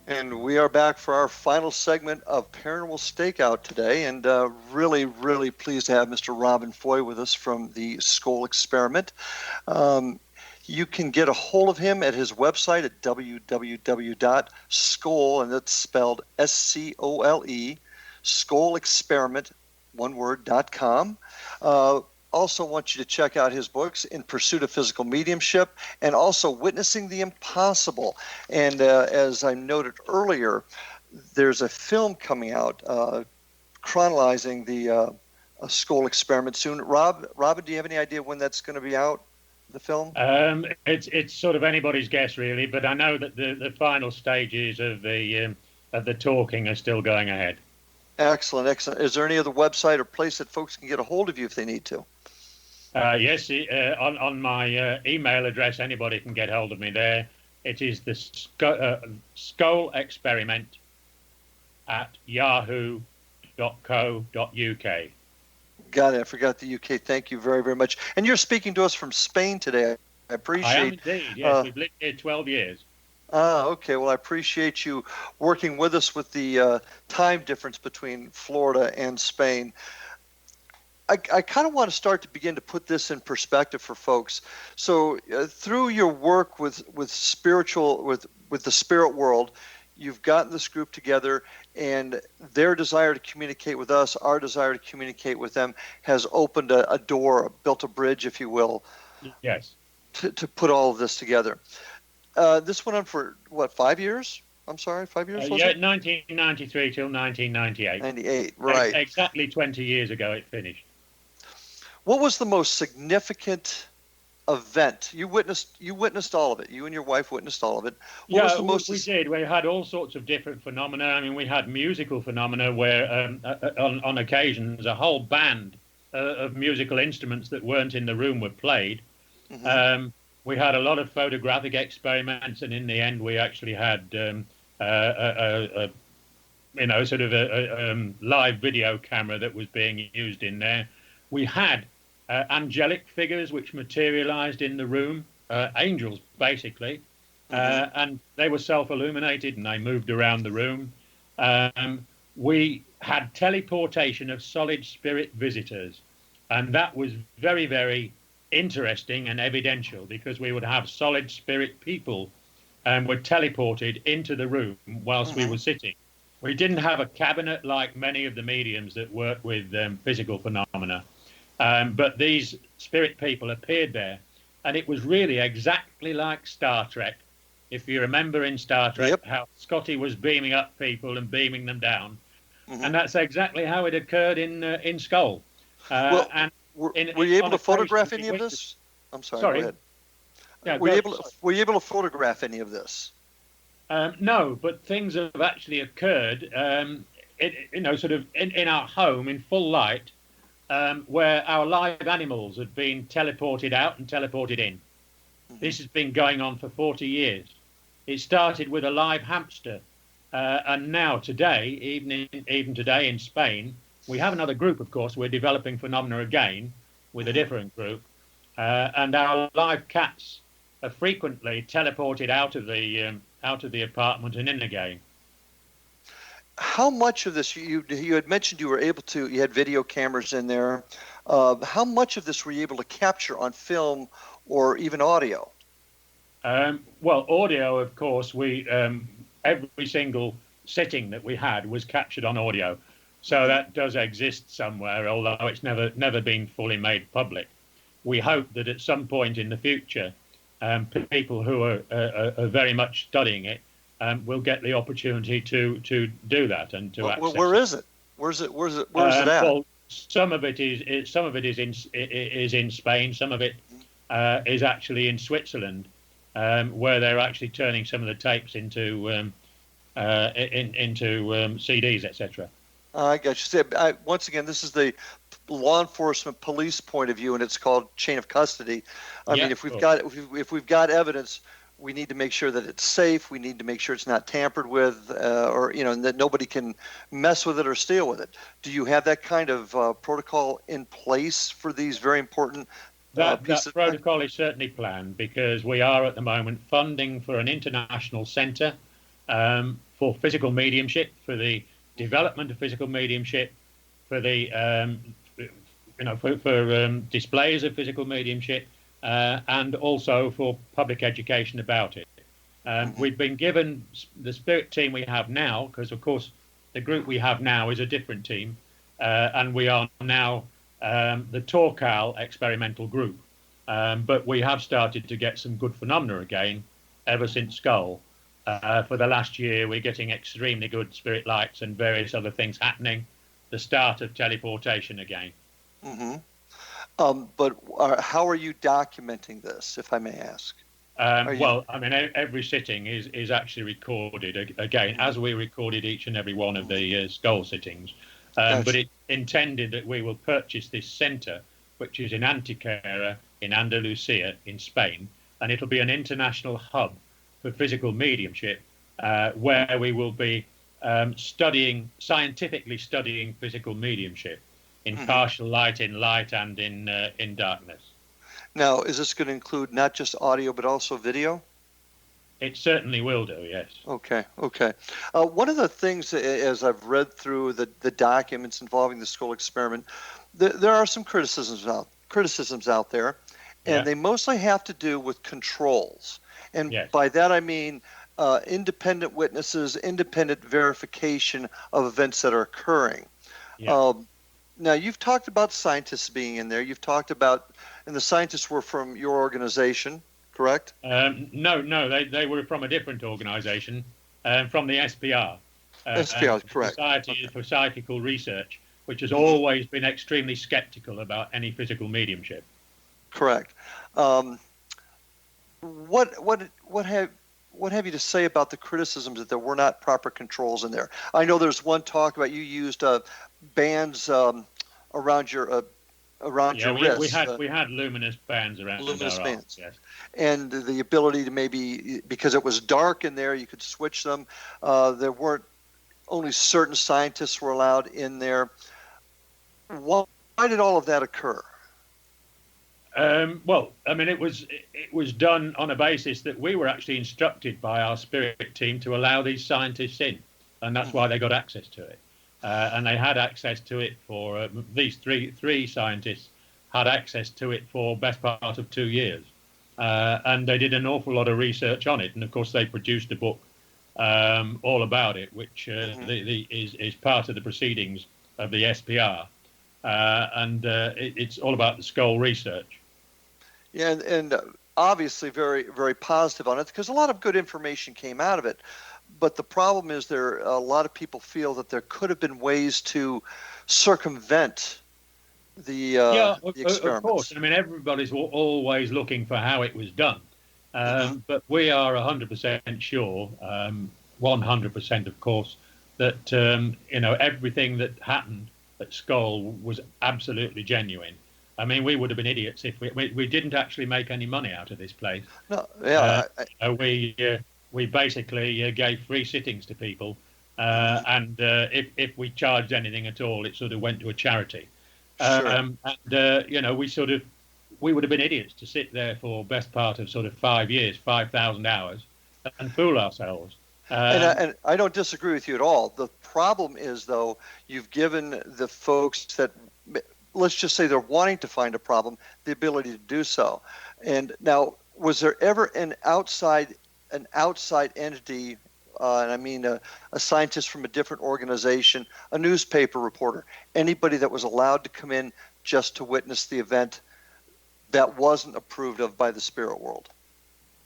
And we are back for our final segment of Paranormal Stakeout today, and really, really pleased to have Mr. Robin Foy with us from the Scole Experiment. You can get a hold of him at his website at www.scole, and that's spelled SCOLE, ScoleExperiment, one word, .com. Also want you to check out his books, In Pursuit of Physical Mediumship, and also Witnessing the Impossible. And as I noted earlier, there's a film coming out chronicling the Scole Experiment soon. Robin, do you have any idea when that's going to be out, the film? It's sort of anybody's guess, really, but I know that the final stages of the talking are still going ahead. Excellent, excellent. Is there any other website or place that folks can get a hold of you if they need to? Yes, on my email address, anybody can get hold of me there. It is the Scole Experiment at yahoo.co.uk. Got it. I forgot the UK. Thank you very, very much. And you're speaking to us from Spain today. I appreciate it. I am indeed, yes. We've lived here 12 years. Okay. Well, I appreciate you working with us with the time difference between Florida and Spain. I kind of want to begin to put this in perspective for folks. So through your work with the spirit world, you've gotten this group together, and their desire to communicate with us, our desire to communicate with them, has opened a door, built a bridge, if you will. Yes. To put all of this together. This went on for, 5 years? I'm sorry, 5 years? Yeah, 1993 till 1998. 98, right. Exactly 20 years ago it finished. What was the most significant event? You witnessed all of it. You and your wife witnessed all of it. What was the most... we did. We had all sorts of different phenomena. I mean, we had musical phenomena where, on occasions, a whole band of musical instruments that weren't in the room were played. Mm-hmm. We had a lot of photographic experiments, and in the end, we actually had, a live video camera that was being used in there. We had angelic figures which materialized in the room, angels basically, and they were self-illuminated and they moved around the room. We had teleportation of solid spirit visitors, and that was very, very interesting and evidential, because we would have solid spirit people were teleported into the room whilst we were sitting. We didn't have a cabinet like many of the mediums that work with physical phenomena. But these spirit people appeared there, and it was really exactly like Star Trek. If you remember in Star Trek, how Scotty was beaming up people and beaming them down, and that's exactly how it occurred in Scole. Were you able to photograph any of this? I'm sorry. Go ahead. Yeah, were you able to photograph any of this? No, but things have actually occurred. In our home in full light. Where our live animals had been teleported out and teleported in. This has been going on for 40 years. It started with a live hamster, and now today, even today in Spain, we have another group, of course. We're developing phenomena again with a different group, and our live cats are frequently teleported out of the apartment and in again. How much of this, you had mentioned you had video cameras in there. How much of this were you able to capture on film or even audio? Well, audio, of course, every single sitting that we had was captured on audio. So that does exist somewhere, although it's never been fully made public. We hope that at some point in the future, people who are very much studying it will get the opportunity to do that and to access where is it? Where's it at? Well, some of it is in Spain. Some of it is actually in Switzerland, where they're actually turning some of the tapes into CDs, etc. I got you. Once again, this is the law enforcement police point of view, and it's called chain of custody. I mean, if we've got evidence, we need to make sure that it's safe. We need to make sure it's not tampered with, or that nobody can mess with it or steal with it. Do you have that kind of protocol in place for these very important that protocol is certainly planned, because we are at the moment funding for an international centre for physical mediumship, for the development of physical mediumship, for the displays of physical mediumship, and also for public education about it. We've been given the spirit team we have now, because of course the group we have now is a different team, and we are now the Torcal experimental group, but we have started to get some good phenomena again ever since Scole. For the last year, we're getting extremely good spirit lights and various other things happening. The start of teleportation again. But how are you documenting this, if I may ask? Every sitting is actually recorded again, as we recorded each and every one of the Scole sittings. But it's intended that we will purchase this centre, which is in Antequera, in Andalusia, in Spain, and it'll be an international hub for physical mediumship, where we will be scientifically studying physical mediumship in partial light, in light, and in darkness. Now, is this going to include not just audio but also video? It certainly will do, yes. Okay. One of the things, as I've read through the documents involving the Scole experiment, there are some criticisms out there, and they mostly have to do with controls. And by that I mean independent witnesses, independent verification of events that are occurring. Now, you've talked about scientists being in there. You've talked about, and the scientists were from your organization, correct? No, they were from a different organization, from the SPR. SPR, correct. Society for Psychical Research, which has always been extremely skeptical about any physical mediumship. Correct. What have you to say about the criticisms that there were not proper controls in there? I know there's one talk about you used bands around your wrist. We had luminous bands around luminous our bands, arms, yes. And the ability to maybe, because it was dark in there, you could switch them. There weren't, only certain scientists were allowed in there. Why did all of that occur? It was done on a basis that we were actually instructed by our spirit team to allow these scientists in, and that's why they got access to it. And they had access to it for these three scientists had access to it for best part of 2 years, and they did an awful lot of research on it. And of course, they produced a book all about it, which is part of the proceedings of the SPR, and it's all about the Scole research. Yeah, and obviously very, very positive on it, because a lot of good information came out of it. But the problem is a lot of people feel that there could have been ways to circumvent the experiments. Of course. I mean, everybody's always looking for how it was done. But we are 100% sure, 100% of course, that everything that happened at Scole was absolutely genuine. I mean, we would have been idiots if we didn't actually make any money out of this place. No, yeah. We basically gave free sittings to people, and if we charged anything at all, it sort of went to a charity. Sure. We would have been idiots to sit there for best part of sort of 5 years, 5,000 hours, and fool ourselves. And I don't disagree with you at all. The problem is, though, you've given the folks that, let's just say they're wanting to find a problem, the ability to do so. And now, was there ever an outside entity, and I mean a scientist from a different organization, a newspaper reporter, anybody that was allowed to come in just to witness the event that wasn't approved of by the spirit world?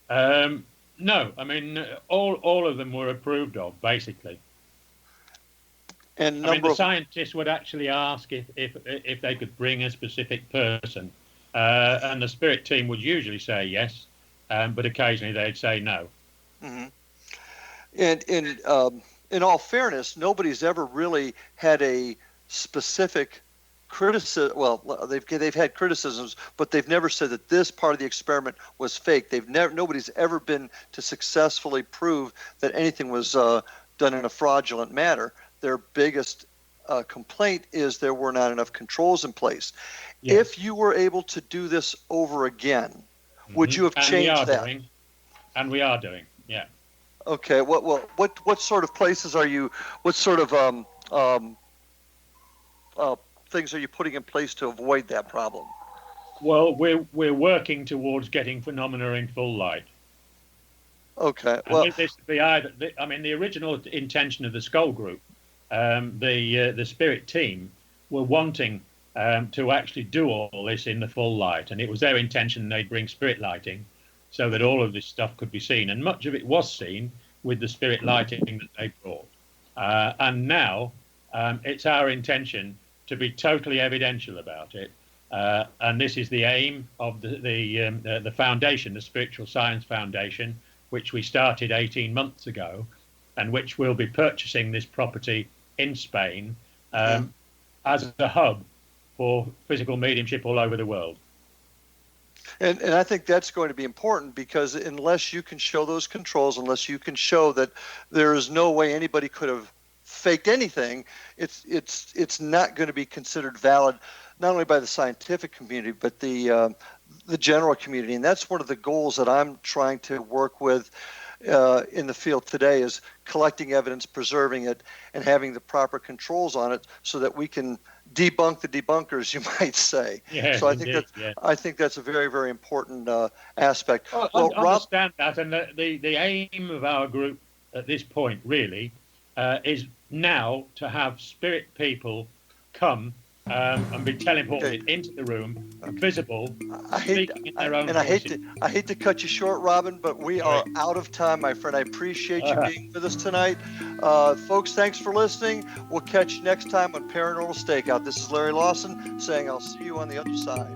No, I mean all of them were approved of, basically. And I mean, the scientists would actually ask if they could bring a specific person, and the spirit team would usually say yes, but occasionally they'd say no. Mm-hmm. And in all fairness, nobody's ever really had a specific criticism. Well, they've had criticisms, but they've never said that this part of the experiment was fake. Nobody's ever been to successfully prove that anything was done in a fraudulent manner. Their biggest complaint is there were not enough controls in place. Yes. If you were able to do this over again, would you have changed that? And we are doing, yeah. Okay. What sort of places are you? What sort of things are you putting in place to avoid that problem? Well, we're working towards getting phenomena in full light. Okay. And this would be the original intention of the Scole group, the spirit team, were wanting to actually do all this in the full light, and it was their intention they'd bring spirit lighting, so that all of this stuff could be seen, and much of it was seen with the spirit lighting that they brought. And now it's our intention to be totally evidential about it, and this is the aim of the foundation, the Spiritual Science Foundation, which we started 18 months ago, and which will be purchasing this property in Spain as a hub for physical mediumship all over the world. And I think that's going to be important, because unless you can show those controls, unless you can show that there is no way anybody could have faked anything, it's not going to be considered valid, not only by the scientific community, but the general community. And that's one of the goals that I'm trying to work with in the field today, is collecting evidence, preserving it, and having the proper controls on it so that we can debunk the debunkers, you might say. Yes, so I think that's a very, very important aspect. Well, I understand that, and the aim of our group at this point really is now to have spirit people come and be teleported into the room, visible, speaking in their own voices. I hate to cut you short, Robin, but we are out of time, my friend. I appreciate you being with us tonight. Folks, thanks for listening. We'll catch you next time on Paranormal Stakeout. This is Larry Lawson saying I'll see you on the other side.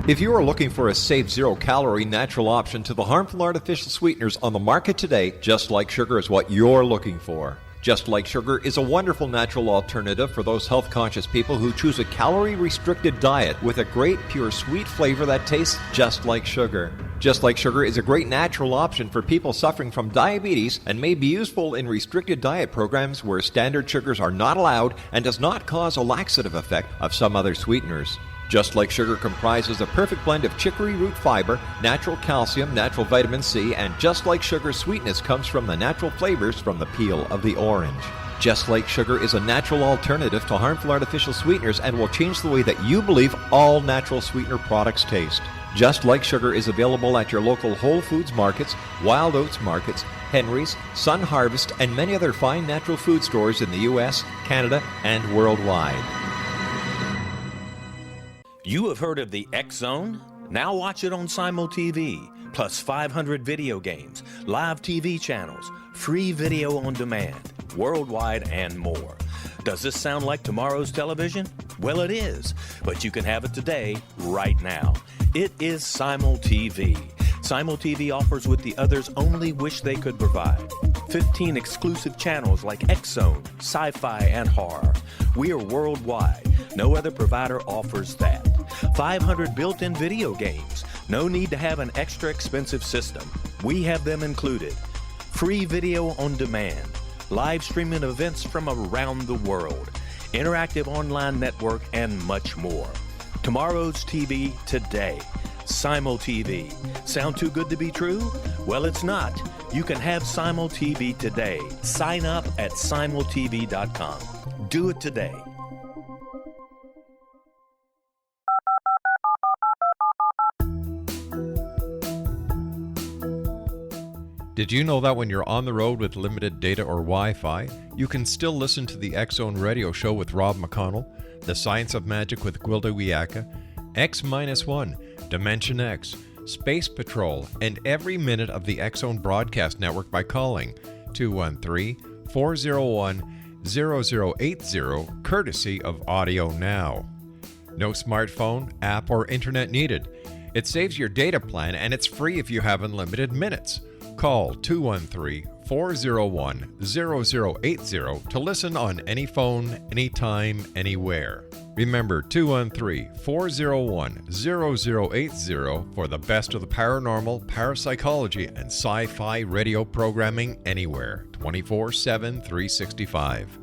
If you are looking for a safe, zero-calorie natural option to the harmful artificial sweeteners on the market today, Just Like Sugar is what you're looking for. Just Like Sugar is a wonderful natural alternative for those health-conscious people who choose a calorie-restricted diet with a great, pure, sweet flavor that tastes just like sugar. Just Like Sugar is a great natural option for people suffering from diabetes and may be useful in restricted diet programs where standard sugars are not allowed and does not cause a laxative effect of some other sweeteners. Just Like Sugar comprises a perfect blend of chicory root fiber, natural calcium, natural vitamin C, and Just Like Sugar's sweetness comes from the natural flavors from the peel of the orange. Just Like Sugar is a natural alternative to harmful artificial sweeteners and will change the way that you believe all natural sweetener products taste. Just Like Sugar is available at your local Whole Foods markets, Wild Oats markets, Henry's, Sun Harvest, and many other fine natural food stores in the U.S., Canada, and worldwide. You have heard of the X Zone? Now watch it on Simul TV, plus 500 video games, live TV channels, free video on demand, worldwide, and more. Does this sound like tomorrow's television? Well, it is, but you can have it today, right now. It is Simul TV. Simul TV offers what the others only wish they could provide. 15 exclusive channels like X Zone, sci-fi, and horror. We are worldwide. No other provider offers that. 500 built-in video games. No need to have an extra expensive system. We have them included. Free video on demand. Live streaming events from around the world. Interactive online network, and much more. Tomorrow's TV today. Simul TV. Sound too good to be true? Well, it's not. You can have Simul TV today. Sign up at simultv.com. Do it today. Did you know that when you're on the road with limited data or Wi-Fi, you can still listen to the X Zone radio show with Rob McConnell, The Science of Magic with Gwilda Wiyaka, X-1, Dimension X, Space Patrol, and every minute of the X-Zone Broadcast Network by calling 213-401-0080, courtesy of Audio Now. No smartphone, app, or internet needed. It saves your data plan, and it's free if you have unlimited minutes. Call 213-401-0080 to listen on any phone, anytime, anywhere. Remember 213-401-0080 for the best of the paranormal, parapsychology, and sci-fi radio programming anywhere, 24/7, 365.